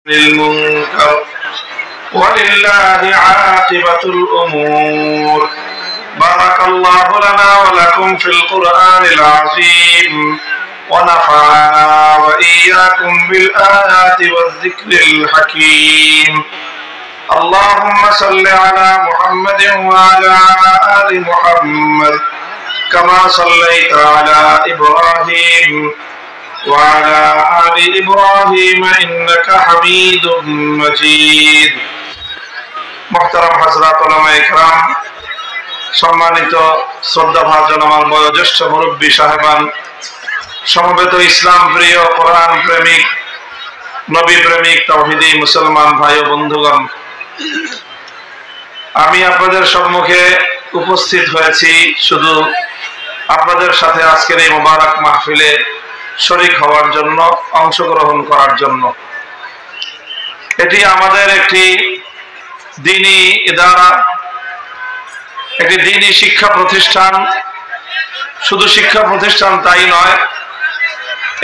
للمنكر ولله عاقبة الأمور. بارك الله لنا ولكم في القرآن العظيم ونفعنا وإياكم بالآيات والذكر الحكيم. اللهم صل على محمد وعلى آل محمد كما صليت على إبراهيم وعلى آل إبراهيم إنك حميد مجيد. محترم حضرات উলামায়ে ইকরাম, সম্মানিত শ্রদ্ধাভাজন আমার বয়োজ্যেষ্ঠ মুরব্বী সাহেবান, সমবেত ইসলাম প্রিয়, কোরআন প্রেমিক, নবী প্রেমিক, তাওহীদি মুসলমান ভাই ও বন্ধুগণ, আমি আপনাদের সম্মুখে উপস্থিত হয়েছি শুধু আপনাদের সাথে আজকের এই মুবারক মাহফিলে শরীক হওয়ার জন্য, অংশগ্রহণ করার জন্য। এটি আমাদের একটি দ্বীনি ইদারা, একটি দ্বীনি শিক্ষা প্রতিষ্ঠান। শুধু শিক্ষা প্রতিষ্ঠান তাই নয়,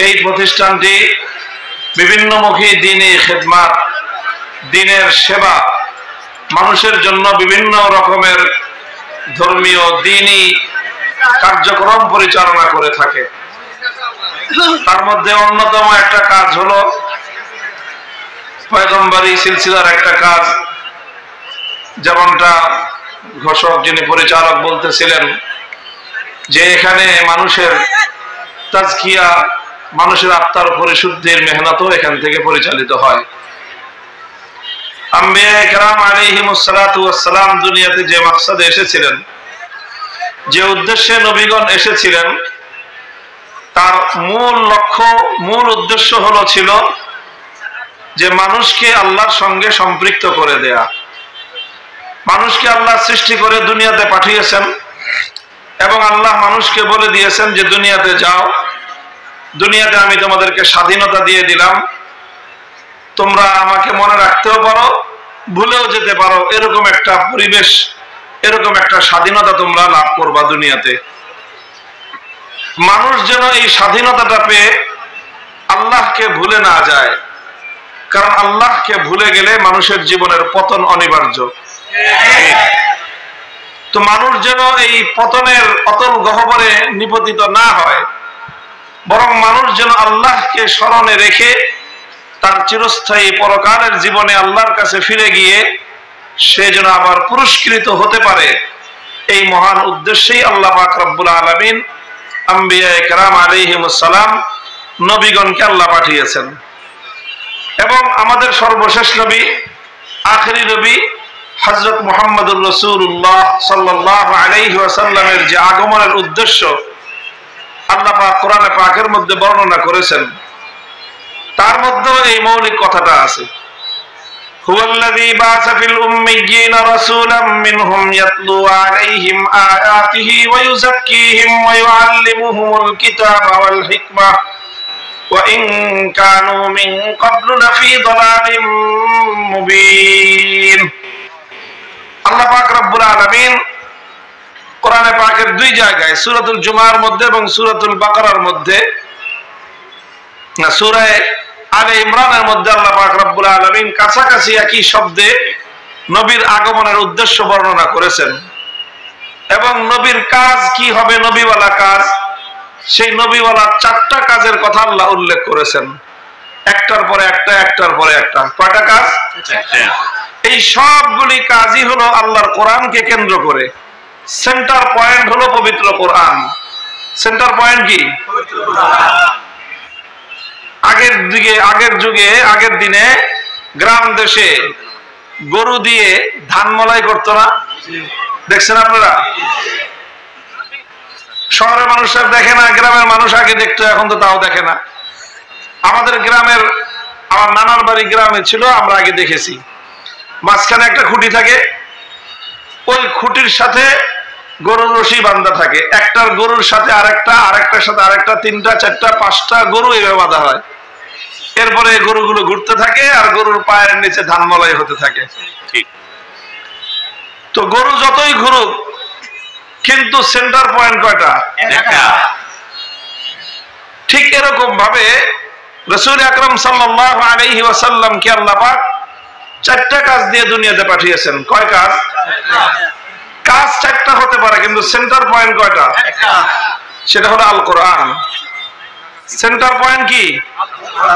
এই প্রতিষ্ঠানটি বিভিন্নমুখী দ্বীনি খিদমাত, দ্বীনের সেবা, মানুষের জন্য বিভিন্ন রকমের ধর্মীয় দ্বীনি কার্যক্রম পরিচালনা করে থাকে। তার মধ্যে অন্যতম একটা কাজ হলো পয়গম্বরী সিলসিলার একটা কাজ। যেমনটা ঘোষক, যিনি পরিচালক, বলতেছিলেন যে এখানে মানুষের তাজকিয়া, মানুষের আত্মার পরিশুদ্ধির মেহনতও এখান থেকে পরিচালিত হয়। আম্বিয়া ইকরাম আলাইহিমুস সালাতু ওয়াস সালাম দুনিয়াতে যে মাকসাদে এসেছিলেন, যে উদ্দেশ্যে নবীগণ এসেছিলেন, তার মূল লক্ষ্য, মূল উদ্দেশ্য ছিল যে মানুষকে আল্লাহর সঙ্গে সম্পৃক্ত করে দেয়া। মানুষকে আল্লাহ সৃষ্টি করে দুনিয়াতে পাঠিয়েছেন এবং আল্লাহ মানুষকে বলে দিয়েছেন যে দুনিয়াতে যাও, দুনিয়াতে আমি তোমাদেরকে স্বাধীনতা দিয়ে দিলাম, তোমরা আমাকে মনে রাখতেও পারো, ভুলেও যেতে পারো, এরকম একটা পরিবেশ, এরকম একটা স্বাধীনতা তোমরা লাভ করবা দুনিয়াতে। মানুষ যেন এই স্বাধীনতাটা পেয়ে আল্লাহকে ভুলে না যায়, কারণ আল্লাহকে ভুলে গেলে মানুষের জীবনের পতন অনিবার্য। তো মানুষ যেন এই পতনের অতল গহ্বরে নিপতিত না হয়, বরং মানুষ যেন আল্লাহকে স্মরণে রেখে তার চিরস্থায়ী পরকালের জীবনে আল্লাহর কাছে ফিরে গিয়ে সে যেন আবার পুরস্কৃত হতে পারে, এই মহান উদ্দেশ্যেই আল্লাহ পাক রব্বুল আলামিন আম্বিয়া ইকরাম আলাইহিমুস সালাম নবীগণকে আল্লাহ পাঠিয়েছেন। এবং আমাদের সর্বশেষ নবী, আখেরি নবী হযরত মুহাম্মদুর রাসূলুল্লাহ সাল্লাল্লাহু আলাইহি ওয়াসাল্লামের যে আগমনের উদ্দেশ্য আল্লাহ পাক কোরআনে পাকের মধ্যে বর্ণনা করেছেন, তার মধ্যে এই মৌলিক কথাটা আছে, হুয়াল্লাযী বা'আসা ফিল উম্মিয়্যিনা রাসূলাম মিনহুম ইয়াতলু আলাইহিম আয়াতিহি ওয়া ইউযাক্কিহিম ওয়া ইউআল্লিমুহুমুল কিতাবা ওয়াল হিকমা ওয়া ইন কানু মিন ক্বাবলু লাফী দালালিম মুবিন। আল্লাহ পাক রব্বুল আলামিন কোরআনে পাকের দুই জায়গায়, সূরাতুল জুমার মধ্যে এবং সূরাতুল বাকারার মধ্যে, না সূরা আলে ইমরানের মধ্যে আল্লাহ পাক রব্বুল আলামিন কাছাকাছি একই শব্দে নবীর আগমনের উদ্দেশ্য বর্ণনা করেছেন এবং নবীর কাজ কি হবে, নবীওয়ালা কাজ, সেই নবীওয়ালা চারটা কাজের কথা আল্লাহ উল্লেখ করেছেন, একটার পরে একটা, একটার পরে একটা। কয়টা কাজ? এই সবগুলি কাজই হলো আল্লাহর কোরআনকে কেন্দ্র করে। সেন্টার পয়েন্ট হলো পবিত্র কোরআন। সেন্টার পয়েন্ট কি? পবিত্র কোরআন। আগের দিনে গ্রাম দেশে গরু দিয়ে ধান মলাই করতো না? দেখছেন আপনারা? শহরের মানুষরা দেখে না, গ্রামের মানুষ আগে দেখতো, এখন তো তাও দেখে না। আমাদের গ্রামের, আমার নানার বাড়ি গ্রামে ছিল, আমরা আগে দেখেছি, মাঝখানে একটা খুঁটি থাকে, ওই খুঁটির সাথে গরুর রশি বাঁধা থাকে, একটার গরুর সাথে আরেকটা, আরেকটার সাথে আরেকটা, তিনটা, চারটা, পাঁচটা গরু এভাবে বাঁধা হয়। এরপরে গরুগুলো ঘুরতে থাকে আর গরুর পায়ের নিচে ধান মলাই হতে থাকে। ঠিক। তো গরু যতই ঘুরুক, কিন্তু সেন্টার পয়েন্ট কয়টা? একটা। ঠিক এরকম ভাবে রাসূল আকরাম সাল্লাল্লাহু আলাইহি ওয়াসাল্লাম কে আল্লাহ পাক চারটা কাজ দিয়ে দুনিয়াতে পাঠিয়েছেন। কয় কাজ? কাজ চারটা হতে পারে, কিন্তু সেন্টার পয়েন্ট কয়টা? সেটা হলো আল কোরআন। সেন্টার পয়েন্ট কি?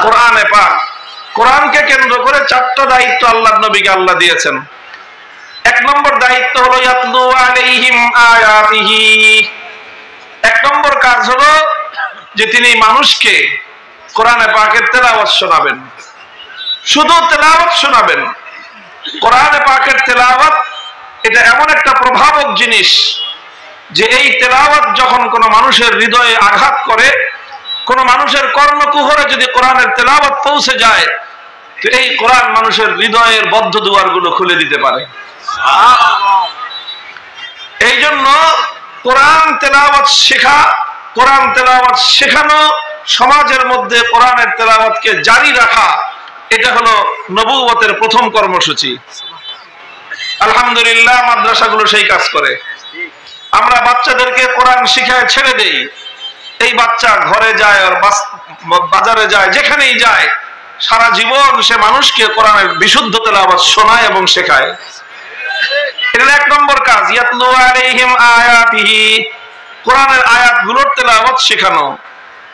কোরআনে পাক। কোরআনকে কেন্দ্র করে চারটা দায়িত্ব আল্লাহর নবীকে আল্লাহ দিয়েছেন। এক নম্বর দায়িত্ব হলো ইয়াতলু আলাইহিম আয়াতিহি। এক নম্বর কাজ হলো যে তিনি মানুষকে কোরআনে পাকের তেলাওয়াত শোনাবেন। শুধু তেলাওয়াত শোনাবেন। কোরআনে পাকের তেলাওয়াত এটা এমন একটা প্রভাবক জিনিস যে এই তেলাওয়াত যখন কোনো মানুষের হৃদয়ে আঘাত করে, কোন মানুষের কর্ণকুহরে যদি কোরআনের তেলাওয়াত পৌঁছে যায়, তো এই কোরআন মানুষের হৃদয়ের বদ্ধ দুয়ারগুলো খুলে দিতে পারে। এই জন্য কোরআন তেলাওয়াত শেখা, কোরআন তেলাওয়াত শেখানো, সমাজের মধ্যে কোরআনের তেলাওয়াতকে জারি রাখা, এটা হলো নবুয়তের প্রথম কর্মসূচি। আলহামদুলিল্লাহ মাদ্রাসাগুলো সেই কাজ করে। আমরা বাচ্চাদেরকে কোরআন শিখায় ছেড়ে দেই, এই বাচ্চা ঘরে যায় আর বাজারে যায়, যেখানেই যায় সারা জীবন সে মানুষকে কোরআনের বিশুদ্ধ তেলাওয়াত শোনায় এবং শেখায়। এটা এক নম্বর কাজ, ইয়াতলু আলাইহিম আয়াতিহি, কোরআনের আয়াতগুলোর তেলাওয়াত শেখানো,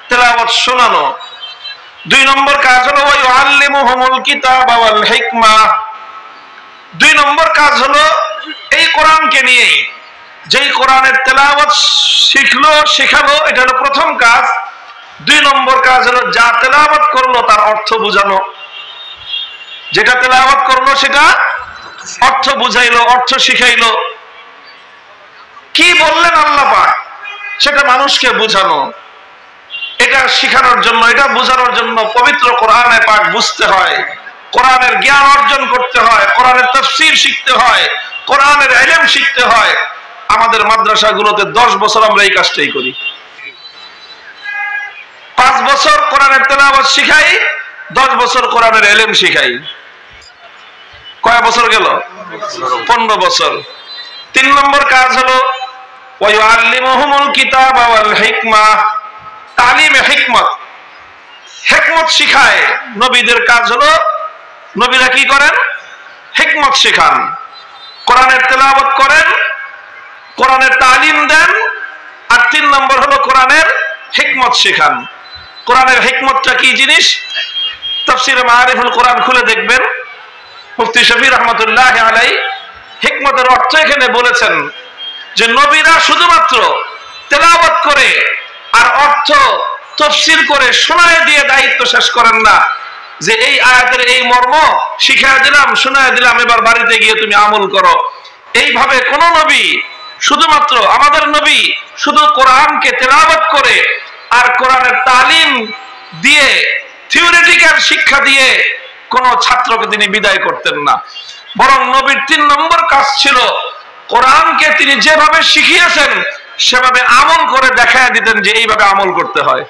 তেলাওয়াত শোনানো। দুই নম্বর কাজ হলো ওয়া ইউআল্লিমুহুমুল কিতাবা ওয়াল হিকমা। দুই নম্বর কাজ হলো এই কোরআনকে নিয়ে যেই কোরআনের তেলাওয়াত শিখলো, শেখালো, এটা হলো প্রথম কাজ। দুই নম্বর কাজ হলো যা তেলাওয়াত করলো তার অর্থ বোঝানো। যেটা তেলাওয়াত করলো সেটা অর্থ বুঝাইলো, অর্থ শিখাইলো। কি বললেন আল্লাহ পাক সেটা মানুষকে বুঝানো। এটা শিখানোর জন্য, এটা বোঝানোর জন্য পবিত্র কোরআনে পাক বুঝতে হয়, কোরআনের জ্ঞান অর্জন করতে হয়, কোরআনের তাফসীর শিখতে হয়, কোরআনের ইলম শিখতে হয়। আমাদের মাদ্রাসাগুলোতে 10 বছর আমরা এই কাজটাই করি। 5 বছর কোরআনের তেলাওয়াত শিখাই, 10 বছর কোরআনের ইলম শিখাই। কয় বছর গেল? 15 বছর। 3 নম্বর কাজ হলো ওয়া ইউআল্লিমুহুমুল কিতাবা ওয়াল হিকমা, তালিমে হিকমত, হিকমত শিখায়। নবীদের কাজ হলো নবীরা কি করেন? হিকমত শেখান, কোরআনের তেলাওয়াত করেন, কোরআনের তালিম দেন। আর 3 নম্বর হলো কোরআনের হিকমত শেখান। কোরআনের হিকমতটা কি জিনিস? তাফসীরে মাআরিফুল কোরআন খুলে দেখবেন, মুফতি শফি রহমাতুল্লাহ আলাইহি হিকমতের অর্থ এখানে বলেছেন যে নবীরা শুধুমাত্র তেলাওয়াত করে আর অর্থ তাফসীর করে শোনায় দিয়ে দায়িত্ব শেষ করেন না, যে এই আয়াতের এই মর্ম শিখিয়ে দিলাম, শোনায় দিলাম, এবার বাড়িতে গিয়ে তুমি আমল করো। এইভাবে কোন নবী, শুধুমাত্র আমাদের নবী শুধু কোরআনকে তেলাওয়াত করে আর কোরআনের তালিম দিয়ে, থিওরিটিক্যাল শিক্ষা দিয়ে কোন ছাত্রকে তিনি বিদায় করতেন না। বরং নবীর 3 নম্বর কাজ ছিল কোরআনকে তিনি যেভাবে শিখিয়েছেন সেভাবে আমল করে দেখায় দিতেন যে এইভাবে আমল করতে হয়।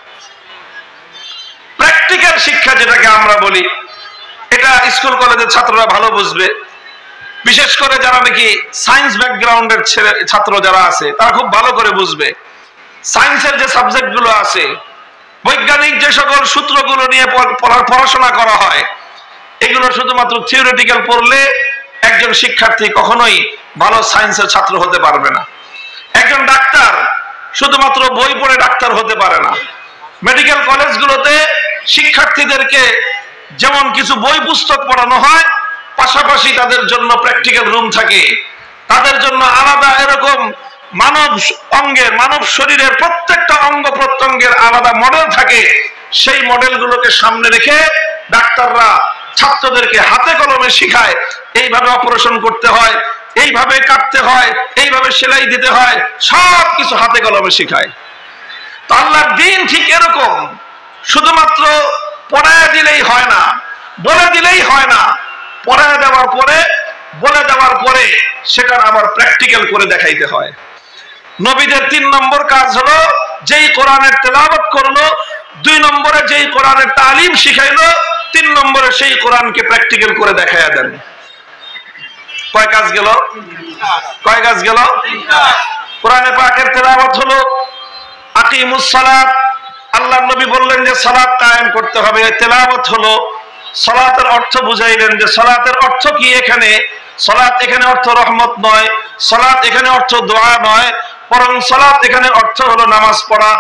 প্র্যাকটিক্যাল শিক্ষা যেটাকে আমরা বলি, এটা স্কুল কলেজের ছাত্ররা ভালো বুঝবে। বিশেষ করে যারা নাকি সায়েন্স ব্যাকগ্রাউন্ডের ছাত্র যারা আছে তারা খুব ভালো করে বুঝবে। সায়েন্সের যে সাবজেক্ট গুলো আছে, বৈজ্ঞানিক যে সকল সূত্রগুলো নিয়ে পড়াশোনা করা হয়, এগুলো শুধুমাত্র থিওরিটিক্যাল পড়লে একজন শিক্ষার্থী কখনোই ভালো সায়েন্সের ছাত্র হতে পারবে না। একজন ডাক্তার শুধুমাত্র বই পড়ে ডাক্তার হতে পারে না। মেডিকেল কলেজগুলোতে শিক্ষার্থীদেরকে যেমন কিছু বই পুস্তক পড়ানো হয়, পাশাপাশি তাদের জন্য প্র্যাকটিক্যাল রুম থাকে। তাদের জন্য আলাদা এরকম মানব অঙ্গের, মানব শরীরের প্রত্যেকটা অঙ্গ প্রত্যঙ্গের আলাদা মডেল থাকে। সেই মডেলগুলোকে সামনে রেখে ডাক্তাররা ছাত্রদেরকে হাতে কলমে শিখায়, এইভাবে অপারেশন করতে হয়, এইভাবে কাটতে হয়, এইভাবে সেলাই দিতে হয়, সব কিছু হাতে কলমে শিখায়। তো আল্লাহর দ্বীন ঠিক এরকম, শুধুমাত্র পড়ায় দিলেই হয় না, বলে দিলেই হয় না। পড়ায় দেওয়ার পরে, বলে দেওয়ার পরে সেটার আবার প্র্যাকটিক্যাল করে দেখাইতে হয়। নবীদের 3 নম্বর কাজ হলো যেই কোরআনের তেলাওয়াত করলো, 2 নম্বরে যেই কোরআনের তালিম শিখাইলো, 3 নম্বরে সেই কোরআনকে প্র্যাকটিক্যাল করে দেখাইয়া দেন। কয় কাজ গেল? কয় কাজ গেল? কোরআনে পাকের তেলাওয়াত হলো আকিমুস সালাত আল্লাহর নবী বললেন যে সালাত কায়েম করতে হবে। তেলাওয়াত হলো, সালাতের অর্থ বুঝাইলেন যে সালাতের অর্থ কি। এখানে সালাত এখানে অর্থ রহমত নয়, সালাত এখানে অর্থ দোয়া নয়, বরং সালাত এখানে অর্থ হলো নামাজ পড়া।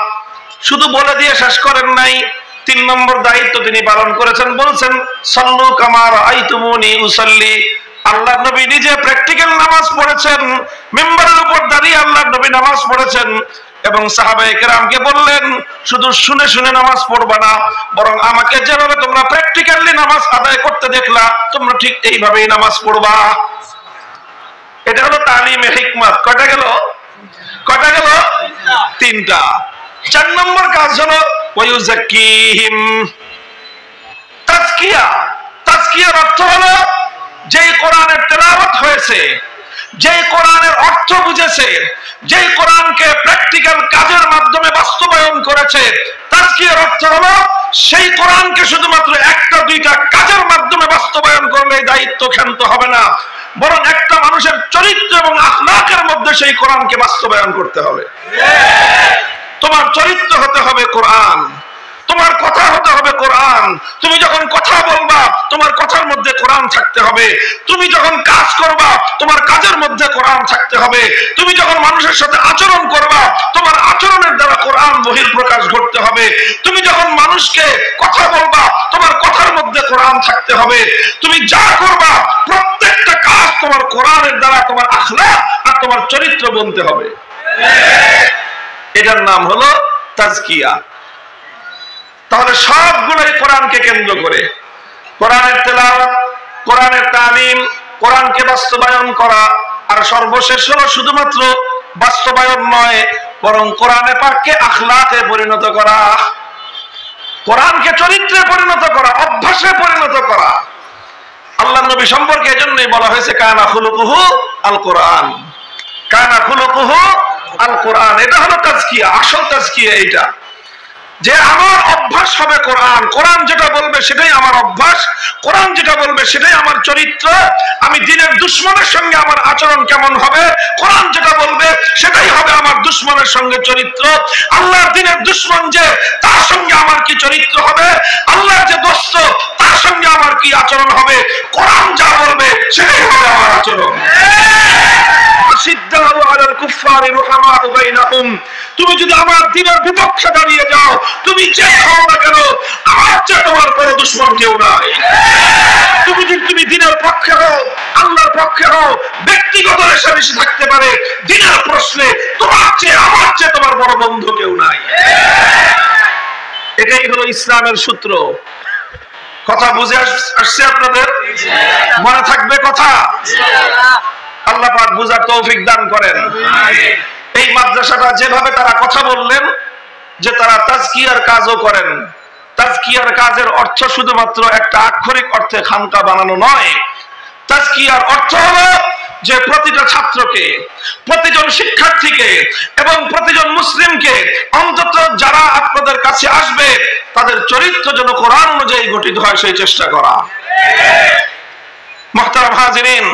শুধু বলে দিয়ে শেষ করেন নাই, 3 নম্বর দায়িত্ব তিনি পালন করেছেন। বলছেন সাল্লু কামা রাআইতুমুনি উসাল্লি। আল্লাহর নবী নিজে প্র্যাকটিক্যাল নামাজ পড়েছেন, মিম্বারের উপর দাঁড়িয়ে আল্লাহর নবী নামাজ পড়েছেন এবং সাহাবায়ে কেরামকে বললেন শুধু শুনে শুনে নামাজ পড়বা না, বরং আমাকে যেভাবে তোমরা প্র্যাকটিক্যালি নামাজ আদায় করতে দেখলা তোমরা ঠিক এইভাবেই নামাজ পড়বা। এটা হলো তালিমে হিকমত। কয়টা গেল? 3টা। 4 নম্বর কাজ হলো ওয়ায়ুযাক্কিহিম, তাজকিয়া। তাজকিয়ার অর্থ হলো যেই কোরআনের তেলাওয়াত হয়েছে, যেই কোরআনের অর্থ বুঝেছে, যেই কোরআনকে প্র্যাকটিক্যাল কাজের মাধ্যমে বাস্তবায়ন করেছে, তাজকিয়ার অর্থ হলো সেই কোরআনকে শুধুমাত্র 1টা 2টা কাজের মাধ্যমে বাস্তবায়ন করলে দায়িত্ব ক্ষান্ত হবে না, বরং একটা মানুষের চরিত্র এবং আখলাকের মধ্যে সেই কোরআনকে বাস্তবায়ন করতে হবে। তোমার চরিত্র হতে হবে কোরআন, তোমার কথা হতে হবে কোরআন। তুমি যখন কথা বলবা তোমার কথার মধ্যে কোরআন থাকতে হবে, তুমি যখন কাজ করবা তোমার কাজের মধ্যে কোরআন থাকতে হবে, তুমি যখন মানুষের সাথে আচরণ করবা তোমার আচরণের দ্বারা কোরআন বহিঃপ্রকাশ ঘটতে হবে, তুমি যখন মানুষকে কথা বলবা তোমার কথার মধ্যে কোরআন থাকতে হবে, তুমি যা করবা প্রত্যেকটা কাজ তোমার কোরআনের দ্বারা তোমার আখলাক আর তোমার চরিত্র বনতে হবে। এটার নাম হলো তাজকিয়া। তাহলে সবগুলোই কোরআনকে কেন্দ্র করে, কোরআনের তেলাওয়াত, কোরআনের তালিম, কোরআনকে বাস্তবায়ন করা, আর সর্বশেষ হলো শুধুমাত্র বাস্তবায়ন নয় বরং কোরআনে পাককে আখলাকে পরিণত করা, কোরআনকে চরিত্রে পরিণত করা, অভ্যাসে পরিণত করা। আল্লাহর নবী সম্পর্কে এজন্যই বলা হয়েছে কানা খুলুকুহু আল কোরআন, কানা খুলুকুহু আল কোরআন। এটা হলো তাজকিয়া, আসল তাজকিয়া এটা, যে আমার অভ্যাস হবে কোরআন, কোরআন যেটা বলবে সেটাই আমার অভ্যাস, কোরআন যেটা বলবে সেটাই আমার চরিত্র। আমি দিনের দুশমনের সঙ্গে আমার আচরণ কেমন হবে, কোরআন যেটা বলবে সেটাই হবে আমার দুশমনের সঙ্গে চরিত্র। আল্লাহর দিনের দুশমন যে তার সঙ্গে আমার কি চরিত্র হবে, আল্লাহর যে দোস্ত তার সঙ্গে আমার কি আচরণ হবে, কোরআন যা বলবে সেটাই হবে আমার আচরণ। তুমি যদি আমার দিনের বিপক্ষে দাঁড়িয়ে যাও, তুমি যে হও না কেন আমার চেয়ে তোমার কোনো দুশমন কেউ নাই। তুমি যদি তুমি দিনের পক্ষে হও, আল্লাহর পক্ষে হও, ব্যক্তিগত রেষারেষি থাকতে পারে, দিনের প্রশ্নে তোমার চেয়ে আমার চেয়ে তোমার বড় বন্ধু কেউ নাই। এটাই হলো ইসলামের সূত্র। কথা বুঝে আসছে আপনাদের? মনে থাকবে কথা? আল্লাহ পাক বুঝার তৌফিক দান করেন। এই মাদ্রাসাটা যেভাবে তারা কথা বললেন যে তারা তাজকিয়ার কাজও করেন, তাজকিয়ার কাজের অর্থ শুধুমাত্র একটা আক্ষরিক অর্থে খানকা বানানো নয়। তাজকিয়ার অর্থ হলো যে প্রতিটা ছাত্রকে, প্রতিজন শিক্ষার্থীকে এবং প্রতিজন মুসলিমকে, অন্তত যারা আপনাদের কাছে আসবে তাদের চরিত্র যেন কোরআন অনুযায়ী গঠিত হয় সেই চেষ্টা করা। মুহতারাম হাজিরিন,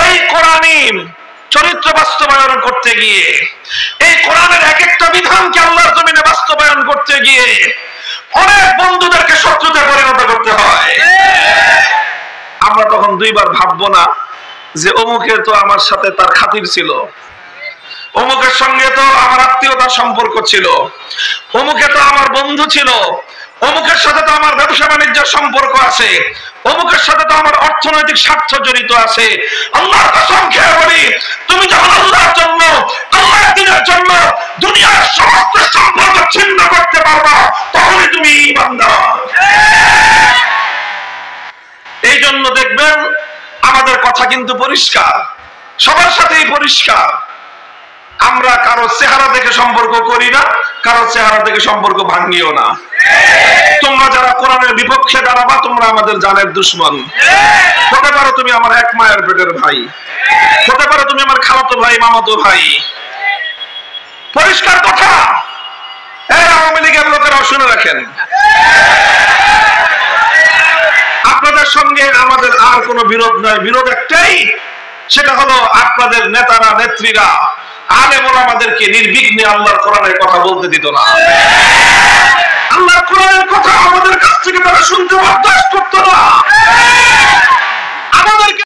এই কোরআনী চরিত্র বাস্তবায়ন করতে গিয়ে, এই কোরআনের এক একটা বিধানকে আল্লাহর জমিনে বাস্তবায়ন করতে গিয়ে অনেক বন্ধুদেরকে শত্রুতে পরিণত করতে হয়। আমরা তখন 2বার ভাববো না যে অমুকের তো আমার সাথে তার খাতির ছিল, অমুকের সঙ্গে তো আমার আত্মীয়তার সম্পর্ক ছিল, অমুকে তো আমার বন্ধু ছিল, অমুকের সাথে তো আমার ব্যবসা বাণিজ্যের সম্পর্ক আছে, অমুকের সাথে তো আমার অর্থনৈতিক স্বার্থ জড়িত আছে। আল্লাহর কসম খেয়ে বলি, তুমি যখন আল্লাহর জন্য, আল্লাহর দ্বীনের জন্য দুনিয়ার সমস্ত সম্পর্ক ছিন্ন করতে পারবা তখনই তুমি ঈমানদার। এই জন্য দেখবেন আমাদের কথা কিন্তু পরিষ্কার, সবার সাথেই পরিষ্কার। আমরা কারো চেহারা দেখে সম্পর্ক করি না, কারো চেহারা দেখে সম্পর্ক ভাঙিও না। তোমরা যারা কোরআনের বিপক্ষে দাঁড়াবা তোমরা আমাদের জানের দুশমন। হতে পারো তুমি আমার এক মায়ের পেটের ভাই, হতে পারো তুমি আমার খালাতো ভাই, মামাতো ভাই। পরিষ্কার কথা। এই আওয়ামী লীগের লোকেরা শুনে রাখেন, আপনাদের সঙ্গে আমাদের আর কোনো বিরোধ নয়, বিরোধ একটাই, সেটা হলো আপনাদের নেতারা নেত্রীরা আলেম ওলামাদেরকে নির্বিঘ্নে আল্লাহর কোরআনের কথা বলতে দিত না। আল্লাহর কোরআনের কথা আমাদের কাছ থেকে তারা শুনতে বরদাস্ত করতো না।